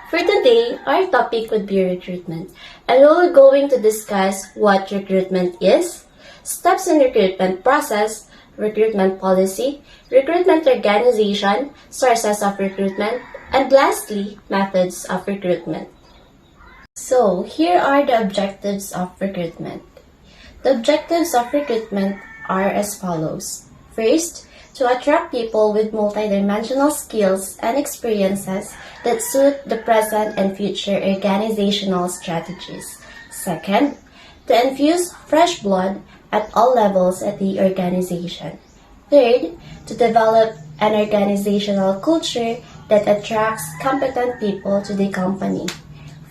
For today, our topic would be recruitment, and we're going to discuss what recruitment is, steps in recruitment process, recruitment policy, recruitment organization, sources of recruitment, and lastly, methods of recruitment. So, here are the objectives of recruitment. The objectives of recruitment are as follows. First, to attract people with multidimensional skills and experiences that suit the present and future organizational strategies. Second, to infuse fresh blood at all levels at the organization. Third, to develop an organizational culture that attracts competent people to the company.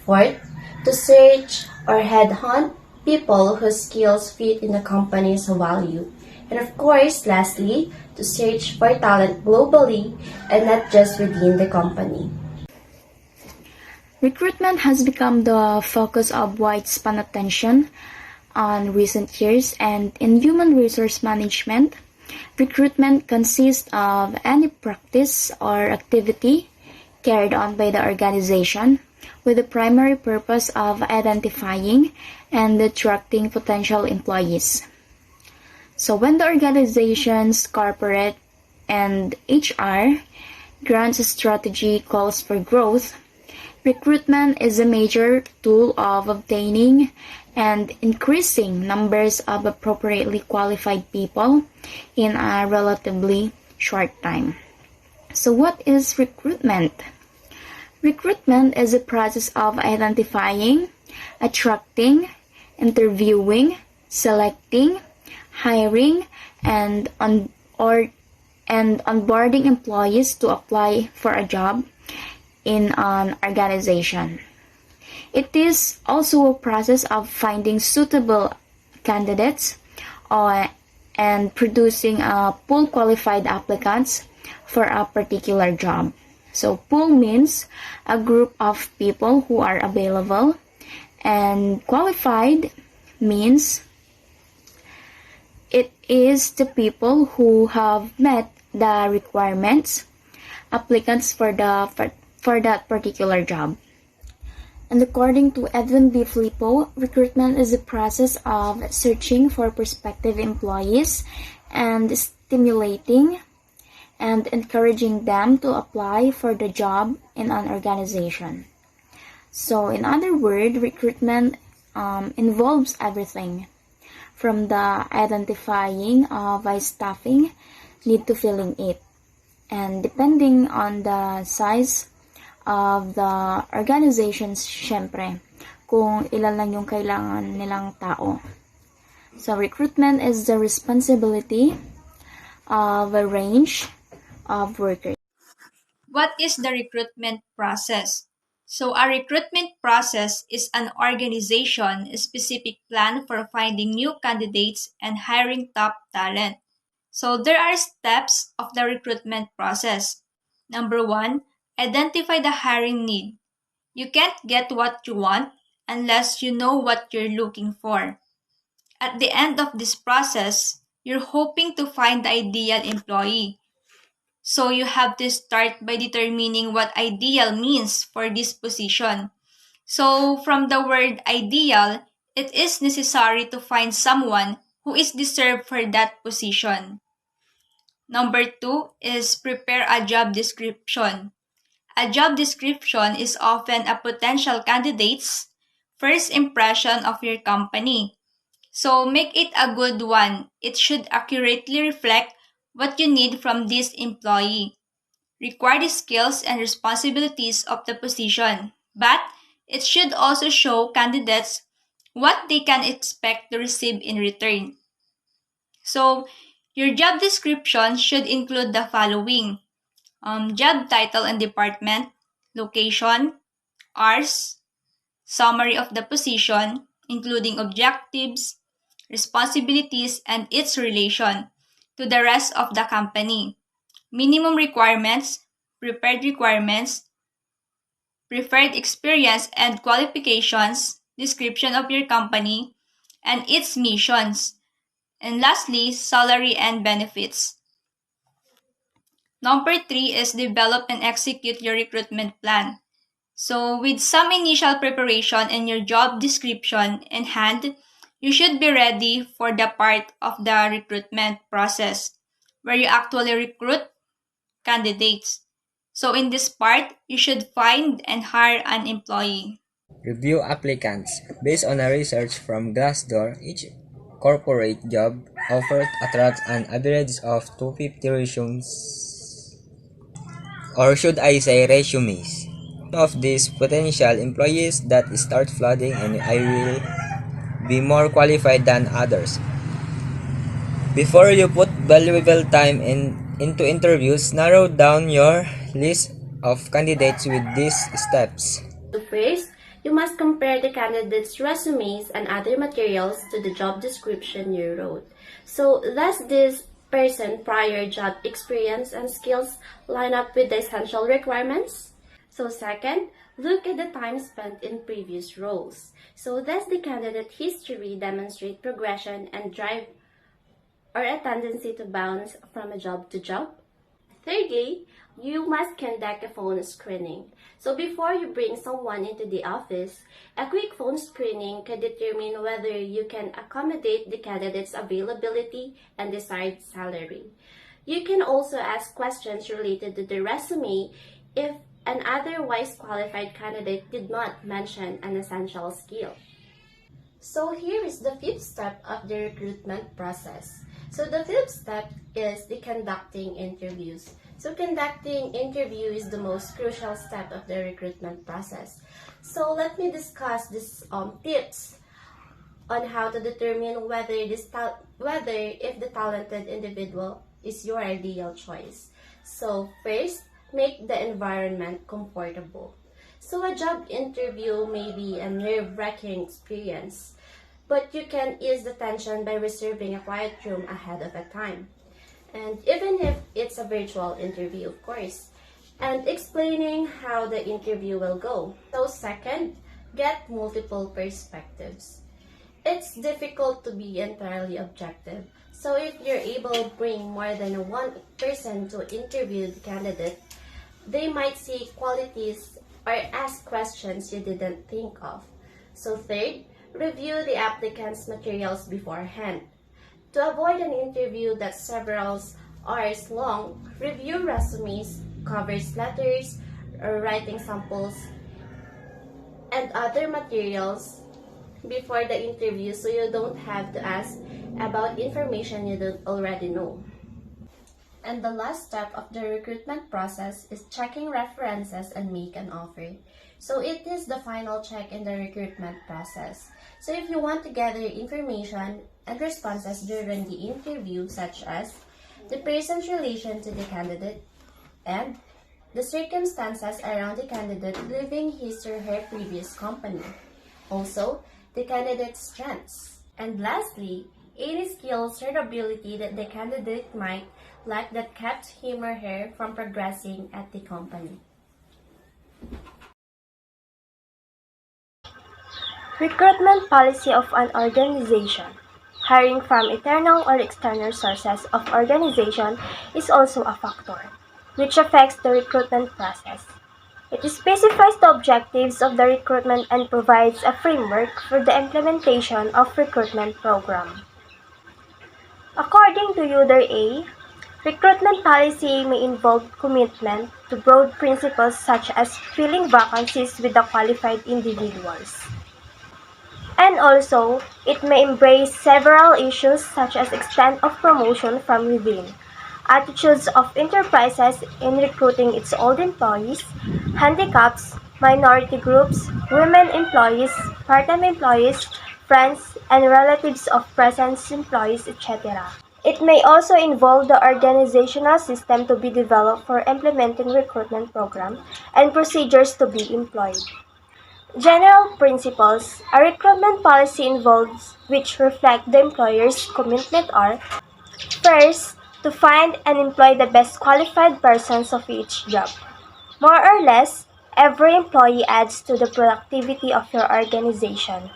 Fourth, to search or headhunt people whose skills fit in the company's value. And of course, lastly, to search for talent globally and not just within the company. Recruitment has become the focus of widespread attention on recent years, and in human resource management, recruitment consists of any practice or activity carried on by the organization with the primary purpose of identifying and attracting potential employees. So when the organization's corporate and HR grants a strategy calls for growth, recruitment is a major tool of obtaining and increasing numbers of appropriately qualified people in a relatively short time. So what is recruitment? Recruitment is a process of identifying, attracting, interviewing, selecting, hiring, and onboarding employees to apply for a job in an organization. It is also a process of finding suitable candidates and producing pool qualified applicants for a particular job. So pool means a group of people who are available, and qualified means it is the people who have met the requirements, applicants for that particular job. And according to Edwin B. Filippo, recruitment is a process of searching for prospective employees and stimulating and encouraging them to apply for the job in an organization. So in other words, recruitment involves everything from the identifying of a staffing need to filling it. And depending on the size of the organizations, syempre, kung ilan lang yung kailangan nilang tao. So recruitment is the responsibility of a range of workers. What is the recruitment process? So a recruitment process is an organization-specific plan for finding new candidates and hiring top talent. So there are steps of the recruitment process. Number 1, identify the hiring need. You can't get what you want unless you know what you're looking for. At the end of this process, you're hoping to find the ideal employee. So you have to start by determining what ideal means for this position. So from the word ideal, it is necessary to find someone who is deserved for that position. Number 2 is prepare a job description. A job description is often a potential candidate's first impression of your company. So make it a good one. It should accurately reflect what you need from this employee. Require the skills and responsibilities of the position, but it should also show candidates what they can expect to receive in return. So, your job description should include the following: job title and department, location, hours, summary of the position, including objectives, responsibilities, and its relation to the rest of the company. Minimum requirements, preferred experience and qualifications, description of your company, and its missions. And lastly, salary and benefits. Number 3 is develop and execute your recruitment plan. So, with some initial preparation and your job description in hand, you should be ready for the part of the recruitment process where you actually recruit candidates. So, in this part, you should find and hire an employee. Review applicants. Based on a research from Glassdoor, each corporate job offer attracts an average of 250 resumes, or should I say resumes. Of these potential employees that start flooding, and I will be more qualified than others. Before you put valuable time into interviews, narrow down your list of candidates with these steps. So first, you must compare the candidates' resumes and other materials to the job description you wrote. So does this person prior job experience and skills line up with the essential requirements? So second, look at the time spent in previous roles. So does the candidate history demonstrate progression and drive or a tendency to bounce from a job to job? Thirdly, you must conduct a phone screening. So before you bring someone into the office, a quick phone screening can determine whether you can accommodate the candidate's availability and desired salary. You can also ask questions related to the resume if an otherwise qualified candidate did not mention an essential skill. So here is the fifth step of the recruitment process. So the fifth step is the conducting interviews. So conducting interview is the most crucial step of the recruitment process. So let me discuss these tips on how to determine whether if the talented individual is your ideal choice. So first, make the environment comfortable. So a job interview may be a nerve-wracking experience, but you can ease the tension by reserving a quiet room ahead of a time. And even if it's a virtual interview, of course, and explaining how the interview will go. So second, get multiple perspectives. It's difficult to be entirely objective. So if you're able to bring more than one person to interview the candidate, they might see qualities or ask questions you didn't think of. So third, review the applicant's materials beforehand. To avoid an interview that's several hours long, review resumes, covers letters, or writing samples, and other materials before the interview so you don't have to ask about information you don't already know. And the last step of the recruitment process is checking references and make an offer. So it is the final check in the recruitment process. So if you want to gather information and responses during the interview, such as the person's relation to the candidate and the circumstances around the candidate leaving his or her previous company. Also, the candidate's strengths. And lastly, any skills or ability that the candidate might lack that kept him or her from progressing at the company. Recruitment policy of an organization. Hiring from internal or external sources of organization is also a factor, which affects the recruitment process. It specifies the objectives of the recruitment and provides a framework for the implementation of recruitment program. According to Udar A, recruitment policy may involve commitment to broad principles such as filling vacancies with the qualified individuals. And also, it may embrace several issues such as extent of promotion from within, attitudes of enterprises in recruiting its old employees, handicaps, minority groups, women employees, part-time employees, friends and relatives of present employees, etc. It may also involve the organizational system to be developed for implementing recruitment program and procedures to be employed. General principles. A recruitment policy involves which reflect the employer's commitment are: first, to find and employ the best qualified persons of each job. More or less, every employee adds to the productivity of your organization.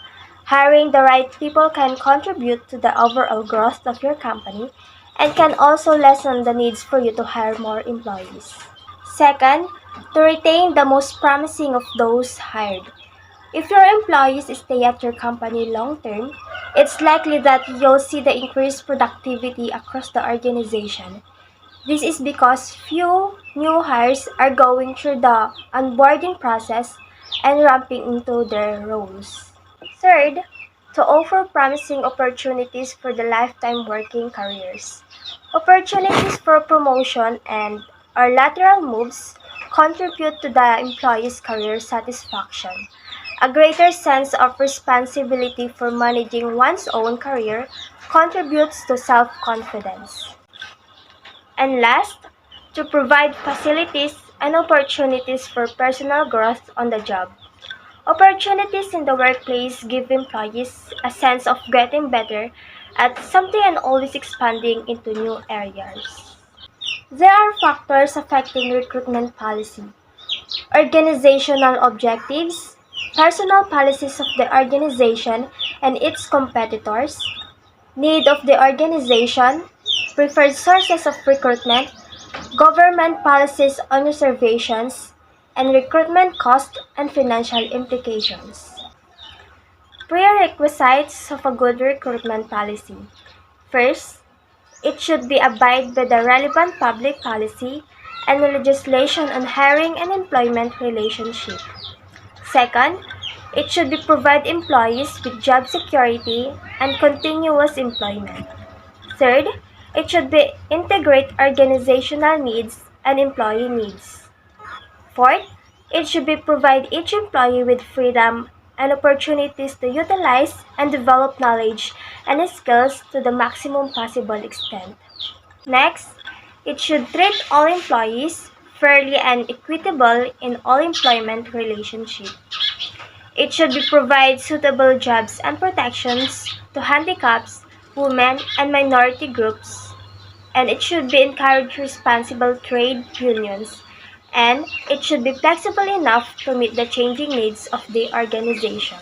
Hiring the right people can contribute to the overall growth of your company and can also lessen the needs for you to hire more employees. Second, to retain the most promising of those hired. If your employees stay at your company long term, it's likely that you'll see the increased productivity across the organization. This is because few new hires are going through the onboarding process and ramping into their roles. Third, to offer promising opportunities for the lifetime working careers. Opportunities for promotion and or lateral moves contribute to the employee's career satisfaction. A greater sense of responsibility for managing one's own career contributes to self-confidence. And last, to provide facilities and opportunities for personal growth on the job. Opportunities in the workplace give employees a sense of getting better at something and always expanding into new areas. There are factors affecting recruitment policy: organizational objectives, personal policies of the organization and its competitors, need of the organization, preferred sources of recruitment, government policies on reservations, and recruitment cost and financial implications. Prerequisites of a good recruitment policy. First, it should be abide by the relevant public policy and legislation on hiring and employment relationship. Second, it should be provide employees with job security and continuous employment. Third, it should be integrate organizational needs and employee needs. Fourth, it should be provide each employee with freedom and opportunities to utilize and develop knowledge and skills to the maximum possible extent. Next, it should treat all employees fairly and equitable in all employment relationships. It should be provide suitable jobs and protections to handicaps, women, and minority groups, and it should be encourage responsible trade unions, and it should be flexible enough to meet the changing needs of the organization.